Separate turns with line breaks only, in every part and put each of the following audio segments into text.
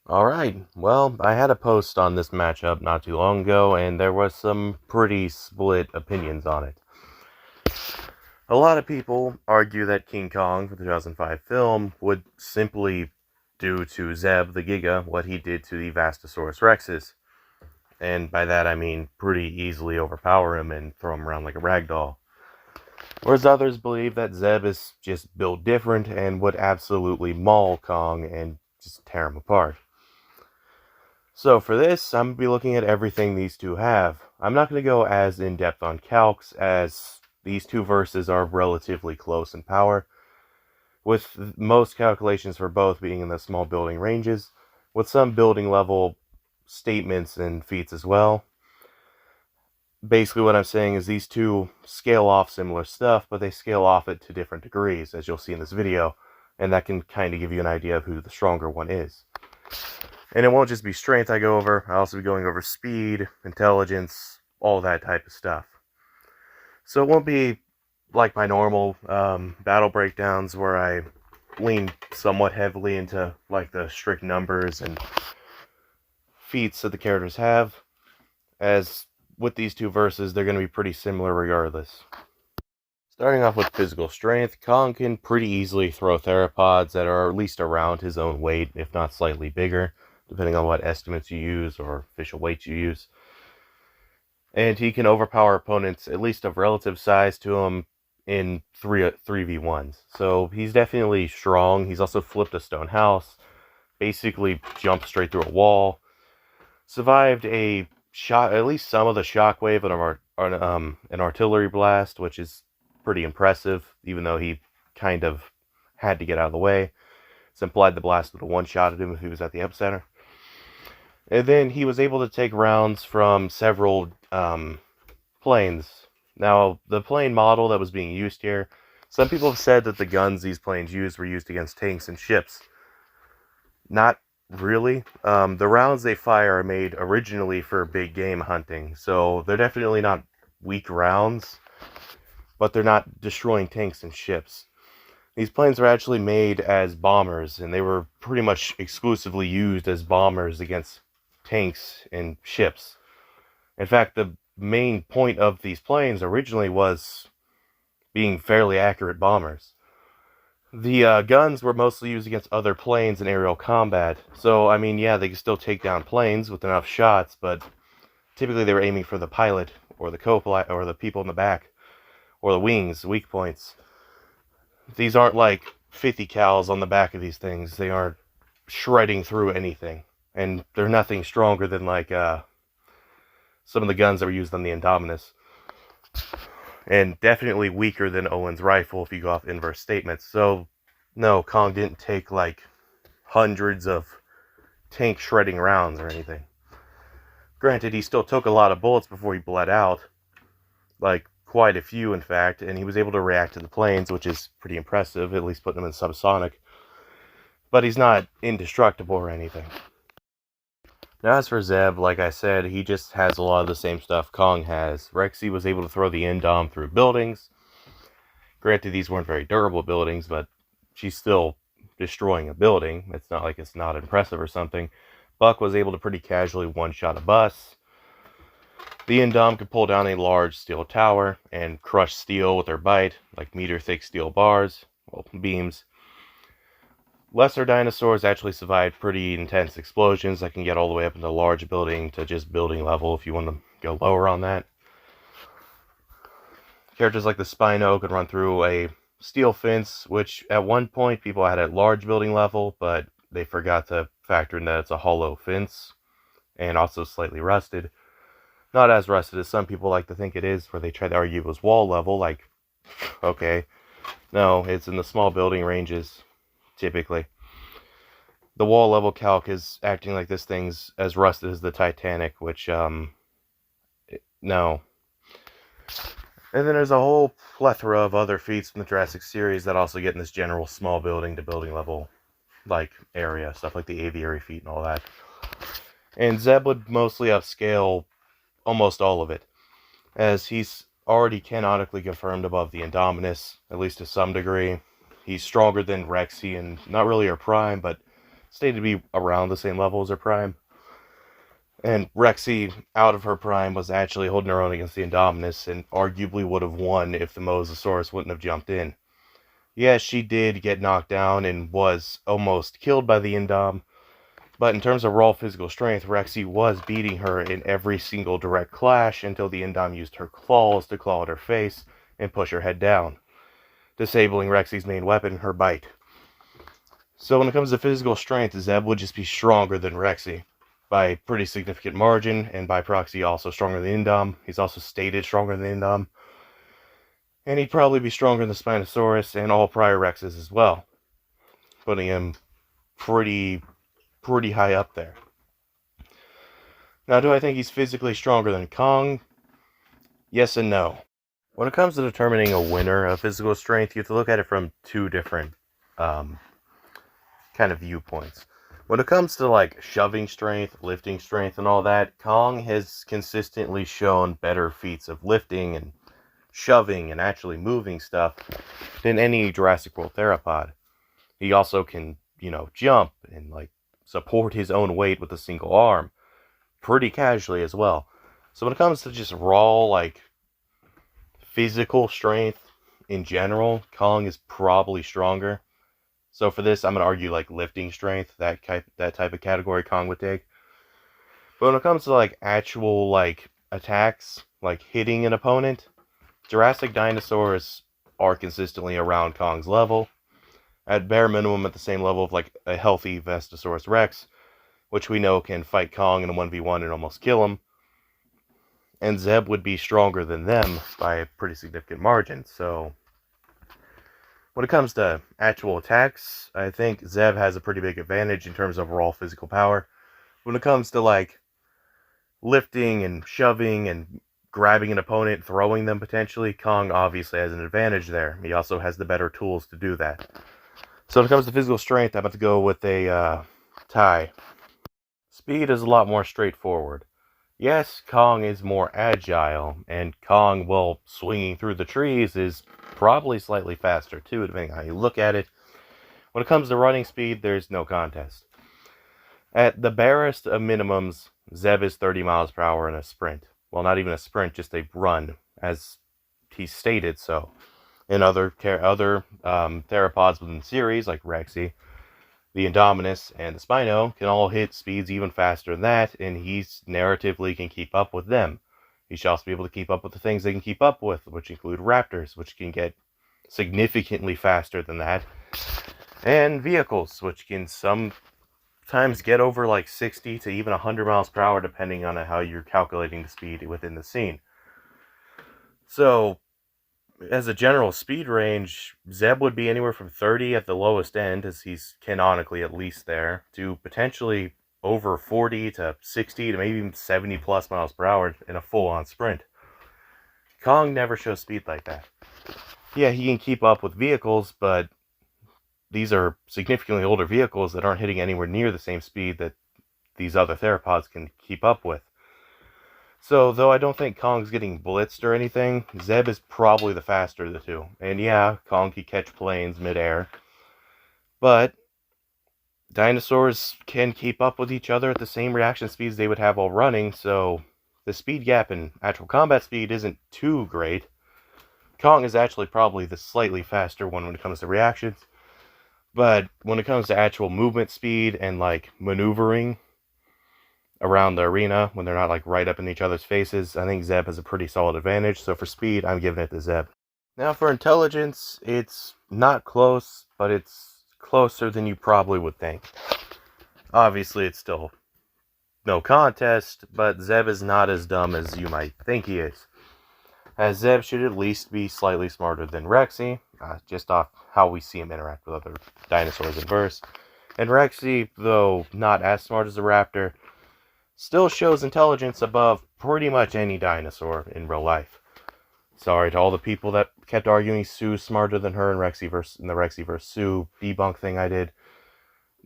Alright, well, I had a post on this matchup not too long ago, and there was some pretty split opinions on it. A lot of people argue that King Kong, the 2005 film, would simply do to Zeb the Giga what he did to the Vastasaurus Rexes. And by that I mean pretty easily overpower him and throw him around like a rag doll. Whereas others believe that Zeb is just built different and would absolutely maul Kong and just tear him apart. So for this, I'm going to be looking at everything these two have. I'm not going to go as in-depth on calcs, as these two verses are relatively close in power, with most calculations for both being in the small building ranges, with some building level statements and feats as well. Basically what I'm saying is these two scale off similar stuff, but they scale off it to different degrees, as you'll see in this video, and that can kind of give you an idea of who the stronger one is. And it won't just be strength I go over, I'll also be going over speed, intelligence, all that type of stuff. So it won't be like my normal battle breakdowns where I lean somewhat heavily into like the strict numbers and feats that the characters have, as with these two verses, they're going to be pretty similar regardless. Starting off with physical strength, Kong can pretty easily throw theropods that are at least around his own weight, if not slightly bigger, depending on what estimates you use or official weights you use. And he can overpower opponents, at least of relative size to him, in 3v1s. So he's definitely strong. He's also flipped a stone house, basically jumped straight through a wall, survived a shot, at least some of the shockwave on an artillery blast, which is pretty impressive, even though he kind of had to get out of the way. It's implied the blast would have one-shotted him if he was at the epicenter. And then he was able to take rounds from several planes. Now, the plane model that was being used here, some people have said that the guns these planes used were used against tanks and ships. Not really. The rounds they fire are made originally for big game hunting, so they're definitely not weak rounds, but they're not destroying tanks and ships. These planes were actually made as bombers, and they were pretty much exclusively used as bombers against tanks and ships. In fact, the main point of these planes originally was being fairly accurate bombers. The guns were mostly used against other planes in aerial combat, so I mean, yeah, they could still take down planes with enough shots, but typically they were aiming for the pilot or the co-pilot or the people in the back or the wings, weak points. These aren't like 50 cals on the back of these things. They aren't shredding through anything, and they're nothing stronger than like some of the guns that were used on the Indominus. And definitely weaker than Owen's rifle if you go off inverse statements. So, no, Kong didn't take like hundreds of tank shredding rounds or anything. Granted, he still took a lot of bullets before he bled out. Like, quite a few, in fact, and he was able to react to the planes, which is pretty impressive, at least putting him in subsonic. But he's not indestructible or anything. Now, as for Zeb, like I said, he just has a lot of the same stuff Kong has. Rexy was able to throw the Indom through buildings. Granted, these weren't very durable buildings, but she's still destroying a building. It's not like it's not impressive or something. Buck was able to pretty casually one-shot a bus. The Indom could pull down a large steel tower and crush steel with her bite, like meter-thick steel bars, well, beams. Lesser dinosaurs actually survived pretty intense explosions that can get all the way up into large building to just building level if you want to go lower on that. Characters like the Spino could run through a steel fence, which at one point people had at large building level, but they forgot to factor in that it's a hollow fence and also slightly rusted. Not as rusted as some people like to think it is, where they try to argue it was wall level, like, okay. No, it's in the small building ranges, typically. The wall level calc is acting like this thing's as rusted as the Titanic, which, no. And then there's a whole plethora of other feats from the Jurassic series that also get in this general small building to building level, like, area, stuff like the aviary feat and all that. And Zeb would mostly upscale almost all of it, as he's already canonically confirmed above the Indominus, at least to some degree. He's stronger than Rexy, and not really her prime, but stated to be around the same level as her prime. And Rexy, out of her prime, was actually holding her own against the Indominus and arguably would have won if the Mosasaurus wouldn't have jumped in. Yes, she did get knocked down and was almost killed by the Indom, but in terms of raw physical strength, Rexy was beating her in every single direct clash until the Indom used her claws to claw at her face and push her head down, disabling Rexy's main weapon, her bite. So when it comes to physical strength, Zeb would just be stronger than Rexy by a pretty significant margin, and by proxy also stronger than Indom. He's also stated stronger than Indom. And he'd probably be stronger than the Spinosaurus and all prior Rexes as well, putting him pretty high up there. Now, do I think he's physically stronger than Kong? Yes and no. When it comes to determining a winner of physical strength, you have to look at it from two different kind of viewpoints. When it comes to like shoving strength, lifting strength, and all that, Kong has consistently shown better feats of lifting and shoving and actually moving stuff than any Jurassic World theropod. He also can, jump and like support his own weight with a single arm pretty casually as well. So when it comes to just raw like physical strength in general, Kong is probably stronger. So for this, I'm going to argue like lifting strength, that type of category Kong would take. But when it comes to like actual like attacks, like hitting an opponent, Jurassic dinosaurs are consistently around Kong's level. At bare minimum at the same level of like a healthy Vestosaurus Rex, which we know can fight Kong in a 1v1 and almost kill him. And Zeb would be stronger than them by a pretty significant margin. So when it comes to actual attacks, I think Zeb has a pretty big advantage in terms of raw physical power. When it comes to like lifting and shoving and grabbing an opponent, throwing them potentially, Kong obviously has an advantage there. He also has the better tools to do that. So when it comes to physical strength, I'm about to go with a tie. Speed is a lot more straightforward. Yes, Kong is more agile, and Kong, while swinging through the trees, is probably slightly faster too, depending on how you look at it. When it comes to running speed, there's no contest. At the barest of minimums, Zeb is 30 miles per hour in a sprint. Well, not even a sprint, just a run, as he stated so. In other theropods within the series, like Rexy, the Indominus, and the Spino, can all hit speeds even faster than that, and he narratively can keep up with them. He should also be able to keep up with the things they can keep up with, which include raptors, which can get significantly faster than that, and vehicles, which can sometimes get over like 60 to even 100 miles per hour, depending on how you're calculating the speed within the scene. So, as a general speed range, Zeb would be anywhere from 30 at the lowest end, as he's canonically at least there, to potentially over 40 to 60 to maybe even 70 plus miles per hour in a full-on sprint. Kong never shows speed like that. Yeah, he can keep up with vehicles, but these are significantly older vehicles that aren't hitting anywhere near the same speed that these other theropods can keep up with. So, though I don't think Kong's getting blitzed or anything, Zeb is probably the faster of the two. And yeah, Kong can catch planes midair. But dinosaurs can keep up with each other at the same reaction speeds they would have while running, so the speed gap in actual combat speed isn't too great. Kong is actually probably the slightly faster one when it comes to reactions. But when it comes to actual movement speed and like maneuvering around the arena when they're not like right up in each other's faces, I think Zeb has a pretty solid advantage. So for speed, I'm giving it to Zeb. Now for intelligence, it's not close, but it's closer than you probably would think. Obviously, it's still no contest, but Zeb is not as dumb as you might think he is. As Zeb should at least be slightly smarter than Rexy, just off how we see him interact with other dinosaurs in verse. And Rexy, though not as smart as a raptor, still shows intelligence above pretty much any dinosaur in real life. Sorry to all the people that kept arguing Sue's smarter than her in the Rexy vs. Sue debunk thing I did.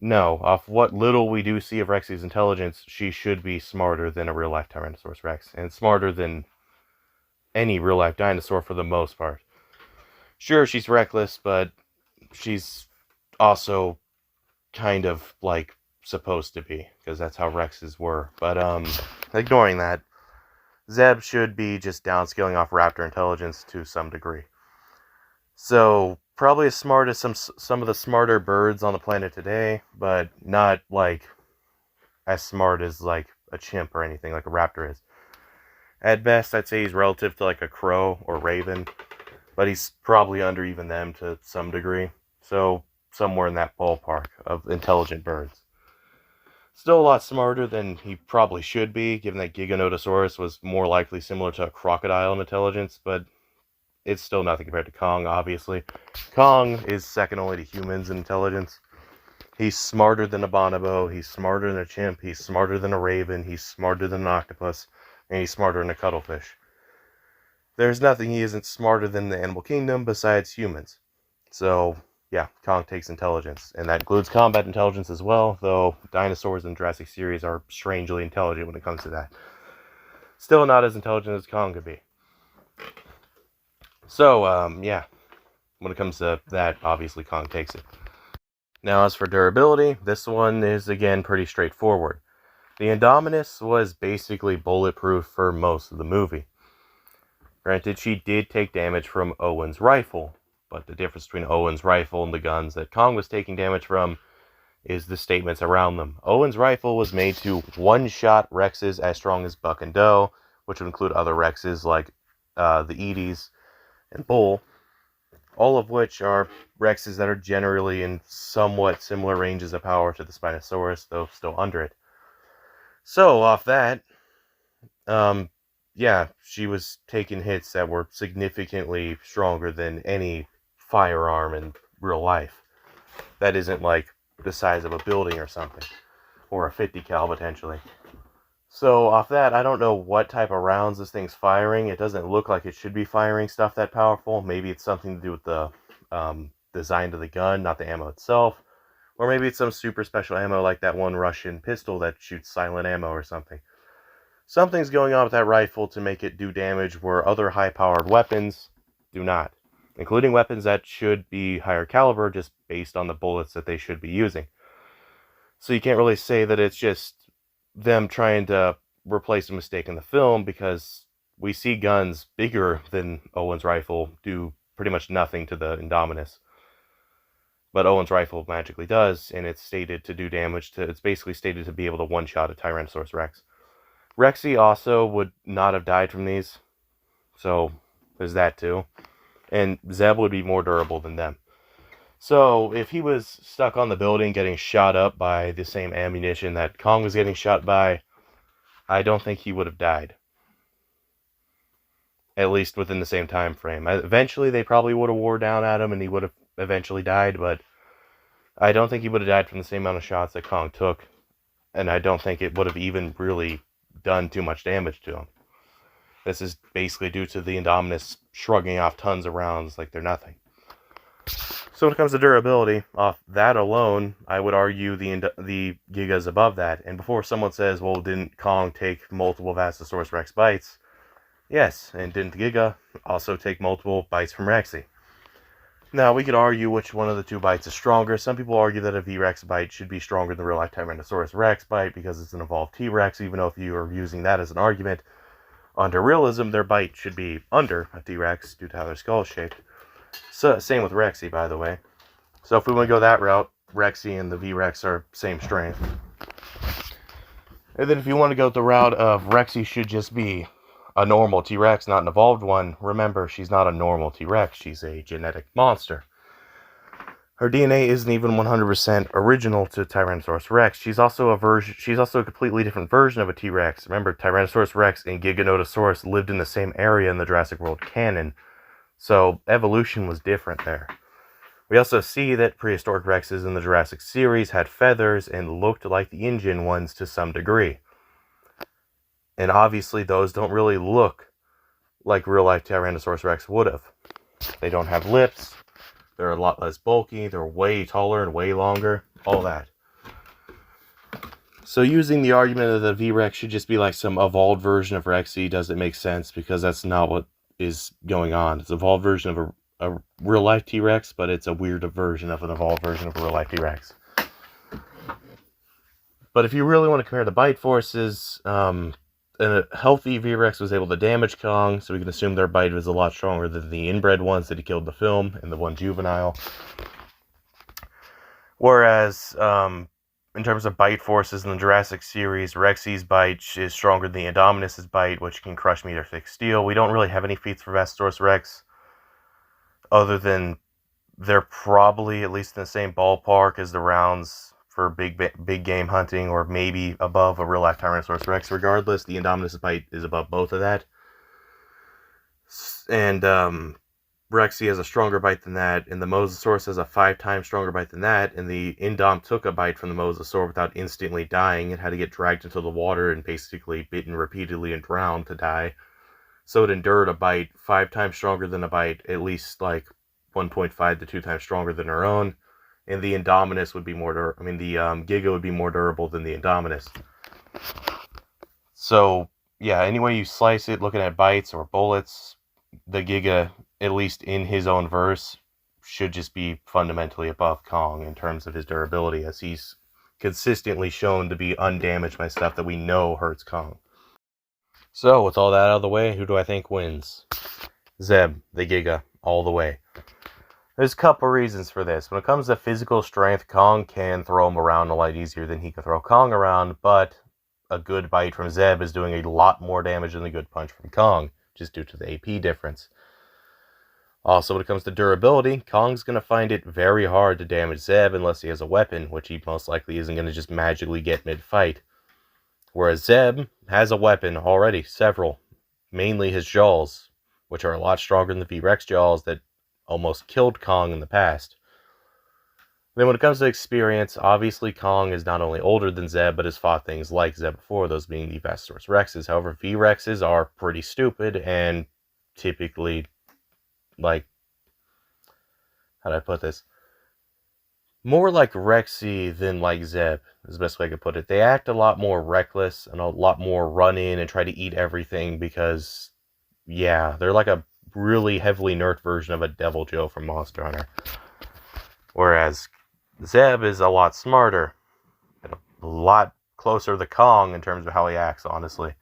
No, off what little we do see of Rexy's intelligence, she should be smarter than a real-life Tyrannosaurus Rex, and smarter than any real-life dinosaur for the most part. Sure, she's reckless, but she's also kind of like supposed to be, because that's how Rexes were. But ignoring that, Zeb should be just downscaling off Raptor intelligence to some degree. So probably as smart as some of the smarter birds on the planet today, but not like as smart as like a chimp or anything like a raptor is. At best, I'd say he's relative to like a crow or raven, but he's probably under even them to some degree. So somewhere in that ballpark of intelligent birds. Still a lot smarter than he probably should be, given that Giganotosaurus was more likely similar to a crocodile in intelligence, but it's still nothing compared to Kong, obviously. Kong is second only to humans in intelligence. He's smarter than a bonobo, he's smarter than a chimp, he's smarter than a raven, he's smarter than an octopus, and he's smarter than a cuttlefish. There's nothing he isn't smarter than the animal kingdom besides humans. So, yeah, Kong takes intelligence, and that includes combat intelligence as well, though dinosaurs in the Jurassic series are strangely intelligent when it comes to that. Still not as intelligent as Kong could be. So, yeah, when it comes to that, obviously Kong takes it. Now, as for durability, this one is, again, pretty straightforward. The Indominus was basically bulletproof for most of the movie. Granted, she did take damage from Owen's rifle, but the difference between Owen's rifle and the guns that Kong was taking damage from is the statements around them. Owen's rifle was made to one-shot Rexes as strong as Buck and Doe, which would include other Rexes like the Edie's and Bull, all of which are Rexes that are generally in somewhat similar ranges of power to the Spinosaurus, though still under it. So, off that, yeah, she was taking hits that were significantly stronger than any firearm in real life. That isn't like the size of a building or something, or a 50 cal potentially. So off that, I don't know what type of rounds this thing's firing. It doesn't look like it should be firing stuff that powerful. Maybe it's something to do with the design of the gun, not the ammo itself. Or maybe it's some super special ammo like that one Russian pistol that shoots silent ammo or something. Something's going on with that rifle to make it do damage where other high-powered weapons do not, including weapons that should be higher caliber just based on the bullets that they should be using. So you can't really say that it's just them trying to replace a mistake in the film, because we see guns bigger than Owen's rifle do pretty much nothing to the Indominus. But Owen's rifle magically does, and it's stated to do damage to, it's basically stated to be able to one-shot a Tyrannosaurus Rex. Rexy also would not have died from these, so there's that too. And Zeb would be more durable than them. So if he was stuck on the building getting shot up by the same ammunition that Kong was getting shot by, I don't think he would have died. At least within the same time frame. Eventually they probably would have wore down at him and he would have eventually died, but I don't think he would have died from the same amount of shots that Kong took. And I don't think it would have even really done too much damage to him. This is basically due to the Indominus shrugging off tons of rounds like they're nothing. So when it comes to durability, off that alone, I would argue the Giga's above that. And before someone says, well, didn't Kong take multiple Vastosaurus Rex bites? Yes, and didn't Giga also take multiple bites from Rexy? Now, we could argue which one of the two bites is stronger. Some people argue that a V-Rex bite should be stronger than the real-life Tyrannosaurus Rex bite because it's an evolved T-Rex, even though if you are using that as an argument, under realism, their bite should be under a T-Rex due to how their skull is shaped. So, same with Rexy, by the way. So if we want to go that route, Rexy and the V-Rex are same strength. And then if you want to go the route of Rexy should just be a normal T-Rex, not an evolved one, remember, she's not a normal T-Rex. She's a genetic monster. Her DNA isn't even 100% original to Tyrannosaurus Rex. She's also a completely different version of a T-Rex. Remember, Tyrannosaurus Rex and Giganotosaurus lived in the same area in the Jurassic World canon. So evolution was different there. We also see that prehistoric Rexes in the Jurassic series had feathers and looked like the Indian ones to some degree. And obviously those don't really look like real-life Tyrannosaurus Rex would have. They don't have lips, they're a lot less bulky, they're way taller and way longer, all that. So using the argument that the V-Rex should just be like some evolved version of Rexy doesn't make sense, because that's not what is going on. It's an evolved version of a real-life T-Rex, but it's a weird version of an evolved version of a real-life T-Rex. But if you really want to compare the bite forces, a healthy V-Rex was able to damage Kong, so we can assume their bite was a lot stronger than the inbred ones that he killed in the film and the one juvenile. Whereas, in terms of bite forces in the Jurassic series, Rexy's bite is stronger than the Indominus's bite, which can crush meat or thick steel. We don't really have any feats for Vastosaurus Rex, other than they're probably at least in the same ballpark as the rounds for big game hunting, or maybe above a real-life Tyrannosaurus Rex. Regardless, the Indominus bite is above both of that. And Rexy has a stronger bite than that, and the Mosasaurus has a 5 times stronger bite than that, and the Indom took a bite from the Mosasaur without instantly dying. It had to get dragged into the water and basically bitten repeatedly and drowned to die. So it endured a bite 5 times stronger than a bite, at least like 1.5 to 2 times stronger than her own. And the Indominus would be more the Giga would be more durable than the Indominus. So, yeah, any way you slice it, looking at bites or bullets, the Giga, at least in his own verse, should just be fundamentally above Kong in terms of his durability, as he's consistently shown to be undamaged by stuff that we know hurts Kong. So, with all that out of the way, who do I think wins? Zeb, the Giga, all the way. There's a couple reasons for this. When it comes to physical strength, Kong can throw him around a lot easier than he can throw Kong around, but a good bite from Zeb is doing a lot more damage than a good punch from Kong, just due to the AP difference. Also, when it comes to durability, Kong's going to find it very hard to damage Zeb unless he has a weapon, which he most likely isn't going to just magically get mid-fight. Whereas Zeb has a weapon already, several, mainly his jaws, which are a lot stronger than the V-Rex jaws that almost killed Kong in the past. Then when it comes to experience, obviously Kong is not only older than Zeb, but has fought things like Zeb before, those being the Vastosaurus Rexes. However, V-Rexes are pretty stupid and typically, like, how do I put this? More like Rexy than like Zeb, is the best way I could put it. They act a lot more reckless and a lot more run in and try to eat everything because, yeah, they're like a really heavily nerfed version of a Devil Joe from Monster Hunter. Whereas Zeb is a lot smarter and a lot closer to Kong in terms of how he acts, honestly.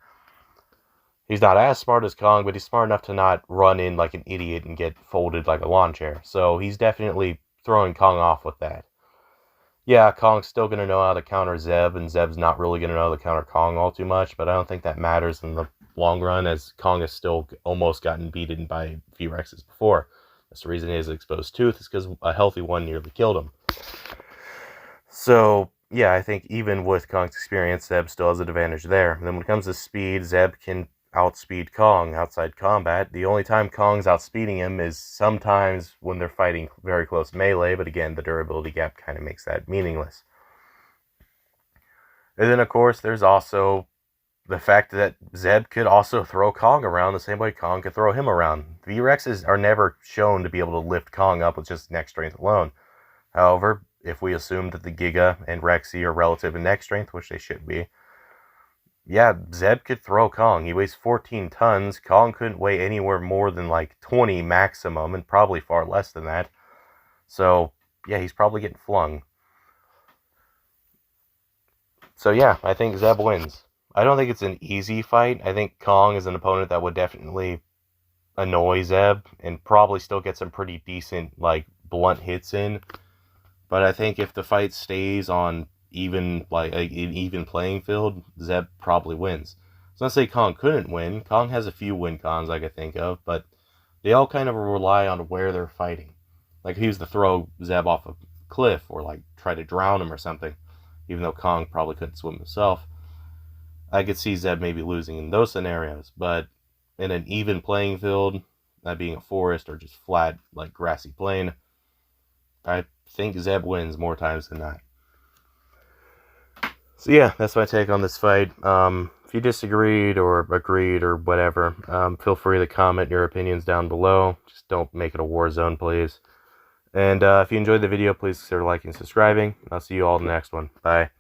He's not as smart as Kong, but he's smart enough to not run in like an idiot and get folded like a lawn chair. So he's definitely throwing Kong off with that. Yeah, Kong's still going to know how to counter Zeb, and Zeb's not really going to know how to counter Kong all too much, but I don't think that matters in the long run, as Kong has still almost gotten beaten by V-Rexes before. That's the reason he has an exposed tooth, is because a healthy one nearly killed him. So, yeah, I think even with Kong's experience, Zeb still has an advantage there. And then when it comes to speed, Zeb can outspeed Kong outside combat. The only time Kong's outspeeding him is sometimes when they're fighting very close melee, but again, the durability gap kind of makes that meaningless. And then, of course, there's also the fact that Zeb could also throw Kong around the same way Kong could throw him around. V-Rexes are never shown to be able to lift Kong up with just neck strength alone. However, if we assume that the Giga and Rexy are relative in neck strength, which they should be, yeah, Zeb could throw Kong. He weighs 14 tons. Kong couldn't weigh anywhere more than like 20 maximum, and probably far less than that. So, yeah, he's probably getting flung. So, yeah, I think Zeb wins. I don't think it's an easy fight. I think Kong is an opponent that would definitely annoy Zeb and probably still get some pretty decent, like, blunt hits in. But I think if the fight stays on even, like, an even playing field, Zeb probably wins. It's not to say Kong couldn't win. Kong has a few win cons I could think of, but they all kind of rely on where they're fighting. Like, if he was to throw Zeb off a cliff or, like, try to drown him or something, even though Kong probably couldn't swim himself, I could see Zeb maybe losing in those scenarios. But in an even playing field, that being a forest or just flat, like, grassy plain, I think Zeb wins more times than not. So yeah, that's my take on this fight. If you disagreed or agreed or whatever, feel free to comment your opinions down below. Just don't make it a war zone, please. And if you enjoyed the video, please consider liking and subscribing. I'll see you all in the next one. Bye.